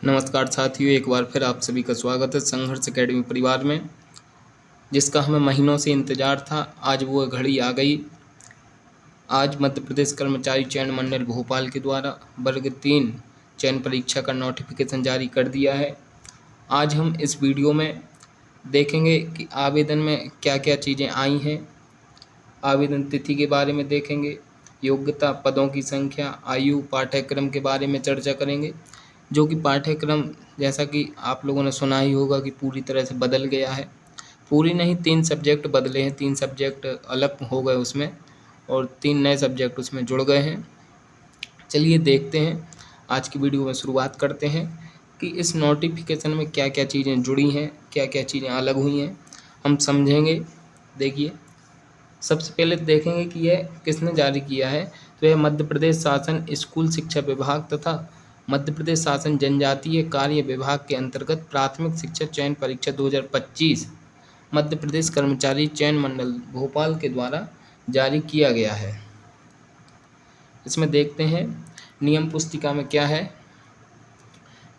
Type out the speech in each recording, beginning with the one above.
नमस्कार साथियों, एक बार फिर आप सभी का स्वागत है संघर्ष एकेडमी परिवार में, जिसका हमें महीनों से इंतज़ार था। आज वो घड़ी आ गई। आज मध्य प्रदेश कर्मचारी चयन मंडल भोपाल के द्वारा वर्ग 3 चयन परीक्षा का नोटिफिकेशन जारी कर दिया है। आज हम इस वीडियो में देखेंगे कि आवेदन में क्या क्या चीज़ें आई हैं। आवेदन तिथि के बारे में देखेंगे, योग्यता, पदों की संख्या, आयु, पाठ्यक्रम के बारे में चर्चा करेंगे। जो कि पाठ्यक्रम, जैसा कि आप लोगों ने सुना ही होगा कि पूरी तरह से बदल गया है। पूरी नहीं, 3 सब्जेक्ट बदले हैं, 3 सब्जेक्ट अलग हो गए उसमें और 3 नए सब्जेक्ट उसमें जुड़ गए हैं। चलिए देखते हैं, आज की वीडियो में शुरुआत करते हैं कि इस नोटिफिकेशन में क्या क्या चीज़ें जुड़ी हैं, क्या क्या चीज़ें अलग हुई हैं, हम समझेंगे। देखिए, सबसे पहले देखेंगे कि यह किसने जारी किया है। तो यह मध्य प्रदेश शासन स्कूल शिक्षा विभाग तथा मध्य प्रदेश शासन जनजातीय कार्य विभाग के अंतर्गत प्राथमिक शिक्षा चयन परीक्षा 2025 मध्य प्रदेश कर्मचारी चयन मंडल भोपाल के द्वारा जारी किया गया है। इसमें देखते हैं नियम पुस्तिका में क्या है,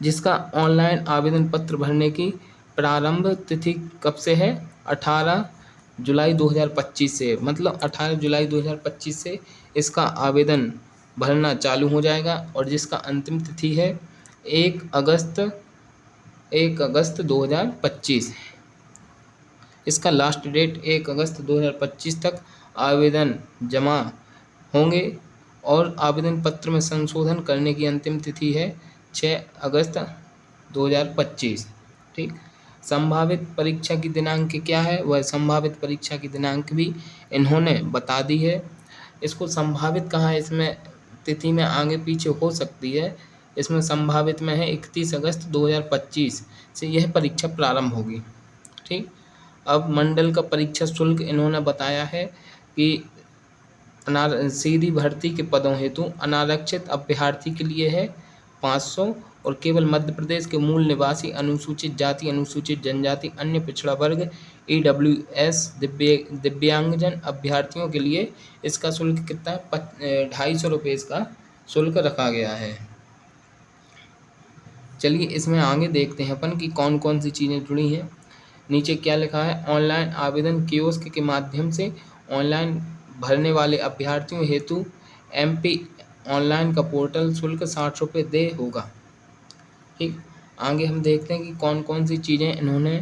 जिसका ऑनलाइन आवेदन पत्र भरने की प्रारंभ तिथि कब से है, 18 जुलाई 2025 से। मतलब 18 जुलाई 2025 से इसका आवेदन भरना चालू हो जाएगा और जिसका अंतिम तिथि है 1 अगस्त 2025। इसका लास्ट डेट 1 अगस्त 2025 तक आवेदन जमा होंगे और आवेदन पत्र में संशोधन करने की अंतिम तिथि है 6 अगस्त 2025। ठीक, संभावित परीक्षा की दिनांक क्या है, वह संभावित परीक्षा की दिनांक भी इन्होंने बता दी है। इसको संभावित कहाँ है, इसमें तिथि में आगे पीछे हो सकती है। इसमें संभावित में है 31 अगस्त 2025 से यह परीक्षा प्रारंभ होगी। ठीक, अब मंडल का परीक्षा शुल्क इन्होंने बताया है कि सीधी भर्ती के पदों हेतु अनारक्षित अभ्यर्थी के लिए है 500 और केवल मध्य प्रदेश के मूल निवासी अनुसूचित जाति, अनुसूचित जनजाति, अन्य पिछड़ा वर्ग, EWS, दिव्यांगजन अभ्यर्थियों के लिए इसका शुल्क कितना है, 250 रुपये इसका शुल्क रखा गया है। चलिए इसमें आगे देखते हैं अपन कि कौन कौन सी चीज़ें जुड़ी हैं। नीचे क्या लिखा है, ऑनलाइन आवेदन कियोस्क के माध्यम से ऑनलाइन भरने वाले अभ्यर्थियों हेतु MP ऑनलाइन का पोर्टल शुल्क 60 रुपये दे होगा। ठीक, आगे हम देखते हैं कि कौन कौन सी चीज़ें इन्होंने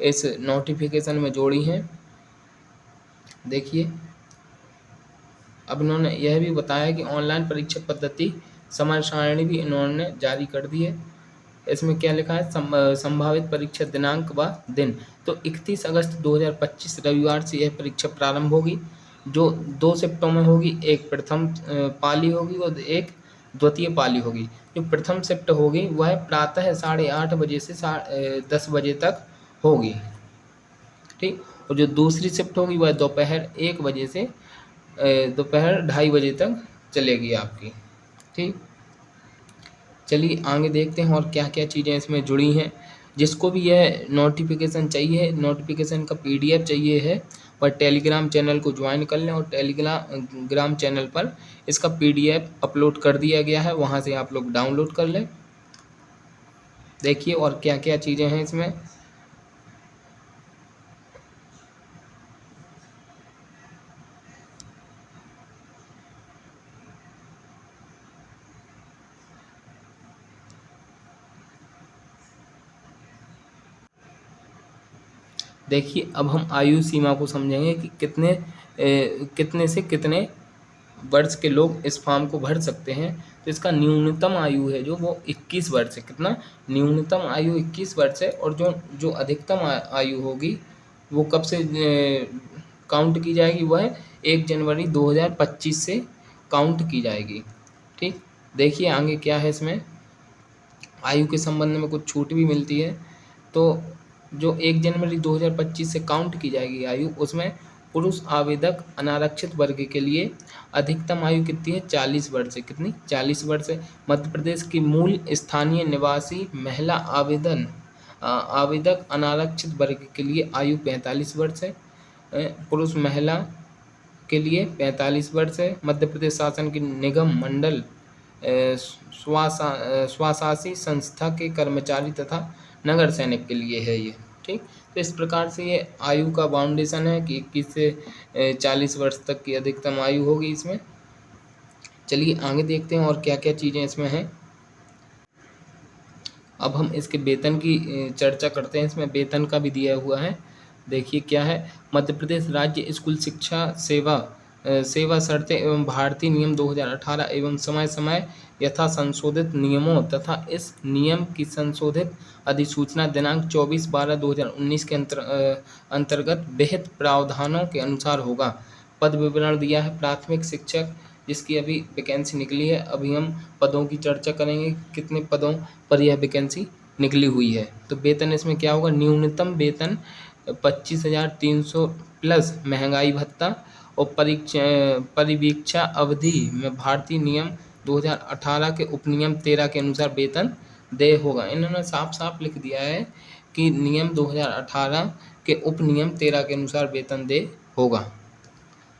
इस नोटिफिकेशन में जोड़ी हैं। देखिए, अब इन्होंने यह भी बताया कि ऑनलाइन परीक्षा पद्धति समय सारणी भी इन्होंने जारी कर दी है। इसमें क्या लिखा है, संभावित परीक्षा दिनांक व दिन। तो 31 अगस्त 2025 रविवार से यह परीक्षा प्रारंभ होगी, जो 2 शिफ्टों में होगी। एक प्रथम पाली होगी और एक द्वितीय पाली होगी। जो प्रथम शिफ्ट होगी वह प्रातः 8:30 बजे से 10 बजे तक होगी। ठीक, और जो दूसरी शिफ्ट होगी वह दोपहर 1 बजे से दोपहर 2:30 बजे तक चलेगी आपकी। ठीक, चलिए आगे देखते हैं और क्या क्या चीज़ें इसमें जुड़ी हैं। जिसको भी यह नोटिफिकेशन चाहिए, नोटिफिकेशन का PDF चाहिए है, वह टेलीग्राम चैनल को ज्वाइन कर लें और टेलीग्राम चैनल पर इसका PDF अपलोड कर दिया गया है, वहाँ से आप लोग डाउनलोड कर लें। देखिए और क्या क्या चीज़ें हैं इसमें। देखिए, अब हम आयु सीमा को समझेंगे कि कितने से कितने वर्ष के लोग इस फॉर्म को भर सकते हैं। तो इसका न्यूनतम आयु है जो वो 21 वर्ष है। कितना, न्यूनतम आयु 21 वर्ष है और जो अधिकतम आयु होगी वो कब से काउंट की जाएगी, वह 1 जनवरी 2025 से काउंट की जाएगी। ठीक, देखिए आगे क्या है इसमें। आयु के संबंध में कुछ छूट भी मिलती है। तो जो 1 जनवरी 2025 से काउंट की जाएगी आयु, उसमें पुरुष आवेदक अनारक्षित वर्ग के लिए अधिकतम आयु कितनी है, 40 वर्ष है। कितनी, 40 वर्ष है। मध्य प्रदेश की मूल स्थानीय निवासी महिला आवेदक अनारक्षित वर्ग के लिए आयु 45 वर्ष है। पुरुष महिला के लिए 45 वर्ष है। मध्य प्रदेश शासन की निगम मंडल स्वशासी संस्था के कर्मचारी तथा नगर सैनिक के लिए है ये। ठीक, तो इस प्रकार से ये आयु का बाउंडेशन है कि 21 से 40 वर्ष तक की अधिकतम आयु होगी इसमें। चलिए आगे देखते हैं और क्या क्या चीज़ें इसमें हैं। अब हम इसके वेतन की चर्चा करते हैं। इसमें वेतन का भी दिया हुआ है। देखिए क्या है, मध्य प्रदेश राज्य स्कूल शिक्षा सेवा शर्तें एवं भारतीय नियम 2018 एवं समय समय यथा संशोधित नियमों तथा इस नियम की संशोधित अधिसूचना दिनांक 24/12/2019 के अंतर्गत विहित प्रावधानों के अनुसार होगा। पद विवरण दिया है प्राथमिक शिक्षक, जिसकी अभी वैकेंसी निकली है। अभी हम पदों की चर्चा करेंगे, कितने पदों पर यह वैकेंसी निकली हुई है। तो वेतन इसमें क्या होगा, न्यूनतम वेतन 25,300 प्लस महंगाई भत्ता और परिवीक्षा अवधि में भारतीय नियम 2018 के उपनियम 13 के अनुसार वेतन देय होगा। इन्होंने साफ साफ लिख दिया है कि नियम 2018 के उपनियम 13 के अनुसार वेतन देय होगा।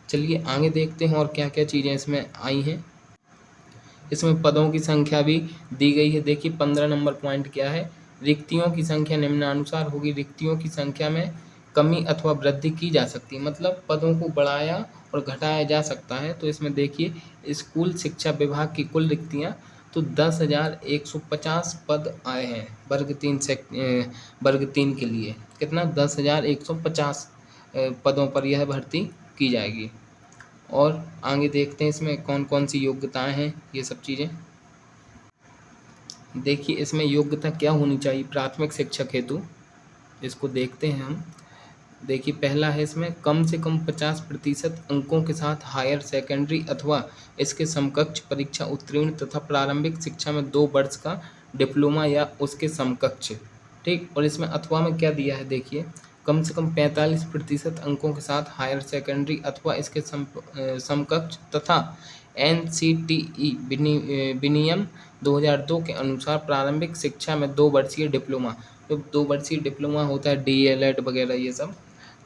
चलिए आगे देखते हैं और क्या क्या चीज़ें इसमें आई हैं। इसमें पदों की संख्या भी दी गई है। देखिए 15 नंबर पॉइंट क्या है, रिक्तियों की संख्या निम्नानुसार होगी। रिक्तियों की संख्या में कमी अथवा वृद्धि की जा सकती है, मतलब पदों को बढ़ाया और घटाया जा सकता है। तो इसमें देखिए स्कूल शिक्षा विभाग की कुल रिक्तियाँ तो 10,150 पद आए हैं वर्ग 3 के लिए। कितना, 10,150 पदों पर यह भर्ती की जाएगी। और आगे देखते हैं इसमें कौन कौन सी योग्यताएं हैं, ये सब चीज़ें। देखिए इसमें योग्यता क्या होनी चाहिए प्राथमिक शिक्षक हेतु, इसको देखते हैं हम। देखिए पहला है इसमें कम से कम 50% अंकों के साथ हायर सेकेंडरी अथवा इसके समकक्ष परीक्षा उत्तीर्ण तथा प्रारंभिक शिक्षा में 2 वर्ष का डिप्लोमा या उसके समकक्ष। ठीक, और इसमें अथवा में क्या दिया है, देखिए कम से कम 45% अंकों के साथ हायर सेकेंडरी अथवा इसके समकक्ष तथा NCTE विनियम 2002 के अनुसार प्रारंभिक शिक्षा में 2 वर्षीय डिप्लोमा। जो 2 वर्षीय डिप्लोमा होता है DLED वगैरह ये सब,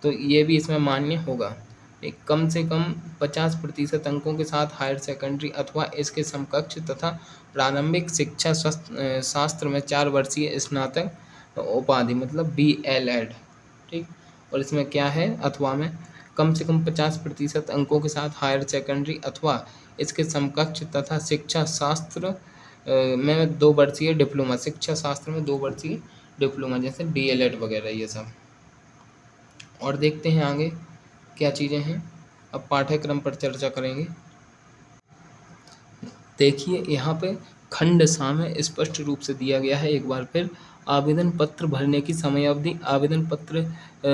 तो ये भी इसमें मान्य होगा। एक कम से कम 50% अंकों के साथ हायर सेकेंडरी अथवा इसके समकक्ष तथा प्रारंभिक शिक्षा शास्त्र में 4 वर्षीय स्नातक उपाधि, मतलब BLED। ठीक, और इसमें क्या है अथवा में, कम से कम 50% अंकों के साथ हायर सेकेंडरी अथवा इसके समकक्ष तथा शिक्षा शास्त्र में 2 वर्षीय डिप्लोमा, शिक्षा शास्त्र में 2 वर्षीय डिप्लोमा जैसे DLED वगैरह ये सब। और देखते हैं आगे क्या चीज़ें हैं। अब पाठ्यक्रम पर चर्चा करेंगे। देखिए यहाँ पे खंड सा में स्पष्ट रूप से दिया गया है एक बार फिर, आवेदन पत्र भरने की समयावधि। आवेदन पत्र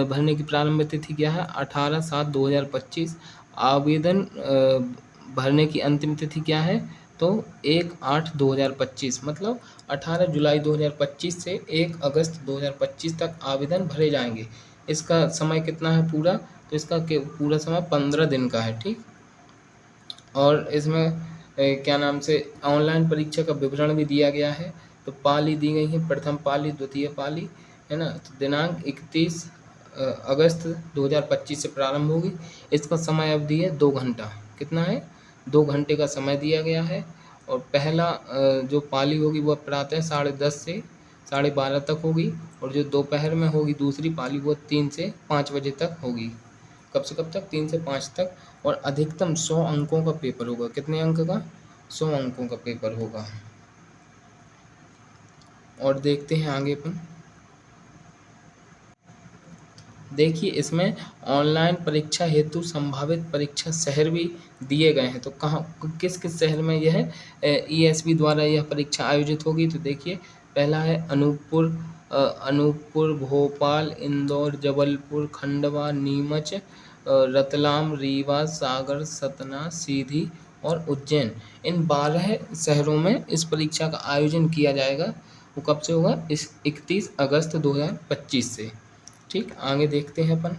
भरने की प्रारंभ तिथि क्या है, 18/7/2025। आवेदन भरने की अंतिम तिथि क्या है, तो 1/8/2025, मतलब 18 जुलाई 2025 से 1 अगस्त 2025 तक आवेदन भरे जाएंगे। इसका समय कितना है पूरा, तो इसका पूरा समय 15 दिन का है। ठीक, और इसमें क्या नाम से ऑनलाइन परीक्षा का विवरण भी दिया गया है। तो पाली दी गई है, प्रथम पाली, द्वितीय पाली, है ना। तो दिनांक 31 अगस्त 2025 से प्रारंभ होगी। इसका समय अवधि है 2 घंटा। कितना है, 2 घंटे का समय दिया गया है। और पहला जो पाली होगी वह प्रातः 10:30 से 12:30 तक होगी, और जो दोपहर में होगी दूसरी पाली वो 3 से 5 बजे तक होगी। कब से कब तक, 3 से 5 तक। और अधिकतम 100 अंकों का पेपर होगा। कितने अंक का, 100 अंकों का पेपर होगा। और देखते हैं आगे अपन। देखिए इसमें ऑनलाइन परीक्षा हेतु संभावित परीक्षा शहर भी दिए गए हैं। तो कहाँ, किस किस शहर में यह ESB द्वारा यह परीक्षा आयोजित होगी। तो देखिए पहला है अनूपपुर, भोपाल, इंदौर, जबलपुर, खंडवा, नीमच, रतलाम, रीवा, सागर, सतना, सीधी और उज्जैन। इन 12 शहरों में इस परीक्षा का आयोजन किया जाएगा। वो कब से होगा, इस 31 अगस्त 2025 से। ठीक, आगे देखते हैं अपन।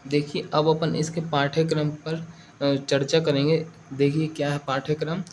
देखिए अब अपन इसके पाठ्यक्रम पर चर्चा करेंगे। देखिए क्या है पाठ्यक्रम,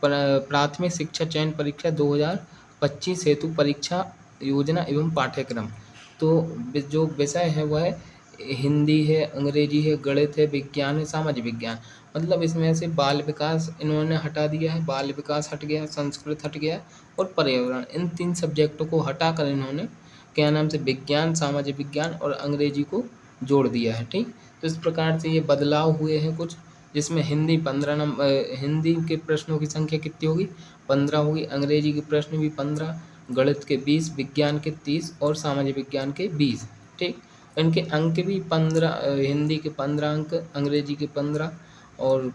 प्राथमिक शिक्षा चयन परीक्षा 2025 हेतु परीक्षा योजना एवं पाठ्यक्रम। तो जो विषय है वह है हिंदी है, अंग्रेजी है, गणित है, विज्ञान है, सामाजिक विज्ञान। मतलब इसमें से बाल विकास इन्होंने हटा दिया है, बाल विकास हट गया, संस्कृत हट गया और पर्यावरण, इन 3 सब्जेक्टों को हटाकर इन्होंने क्या नाम से विज्ञान, सामाजिक विज्ञान और अंग्रेजी को जोड़ दिया है। ठीक, तो इस प्रकार से ये बदलाव हुए हैं कुछ, जिसमें हिंदी 15 नंबर, हिंदी के प्रश्नों की संख्या कितनी होगी, 15 होगी, अंग्रेजी के प्रश्न भी 15, गणित के 20, विज्ञान के 30 और सामाजिक विज्ञान के 20। ठीक, इनके अंक भी 15, हिंदी के 15 अंक, अंग्रेजी के 15 और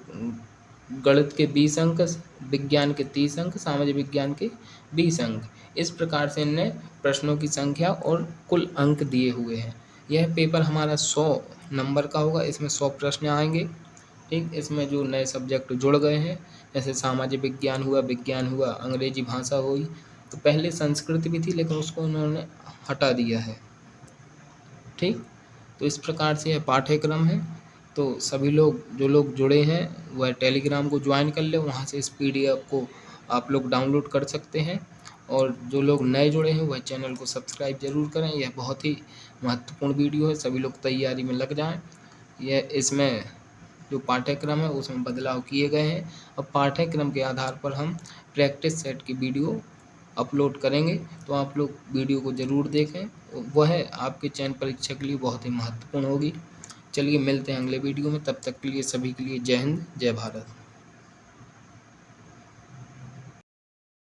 गणित के 20 अंक, विज्ञान के 30 अंक, सामाजिक विज्ञान के 20 अंक। इस प्रकार से इनने प्रश्नों की संख्या और कुल अंक दिए हुए हैं। यह पेपर हमारा 100 नंबर का होगा, इसमें 100 प्रश्न आएंगे। ठीक, इसमें जो नए सब्जेक्ट जुड़ गए हैं, जैसे सामाजिक विज्ञान हुआ, अंग्रेजी भाषा हुई, तो पहले संस्कृत भी थी लेकिन उसको उन्होंने हटा दिया है। ठीक, तो इस प्रकार से यह पाठ्यक्रम है। तो सभी लोग, जो लोग जुड़े हैं वह टेलीग्राम को ज्वाइन कर ले, वहाँ से इस PDF को आप लोग डाउनलोड कर सकते हैं। और जो लोग नए जुड़े हैं वह चैनल को सब्सक्राइब जरूर करें। यह बहुत ही महत्वपूर्ण वीडियो है, सभी लोग तैयारी में लग जाएं। यह इसमें जो पाठ्यक्रम है उसमें बदलाव किए गए हैं। अब पाठ्यक्रम के आधार पर हम प्रैक्टिस सेट की वीडियो अपलोड करेंगे, तो आप लोग वीडियो को ज़रूर देखें, वह आपके चयन परीक्षा के लिए बहुत ही महत्वपूर्ण होगी। चलिए मिलते हैं अगले वीडियो में, तब तक के लिए सभी के लिए जय हिंद, जय भारत।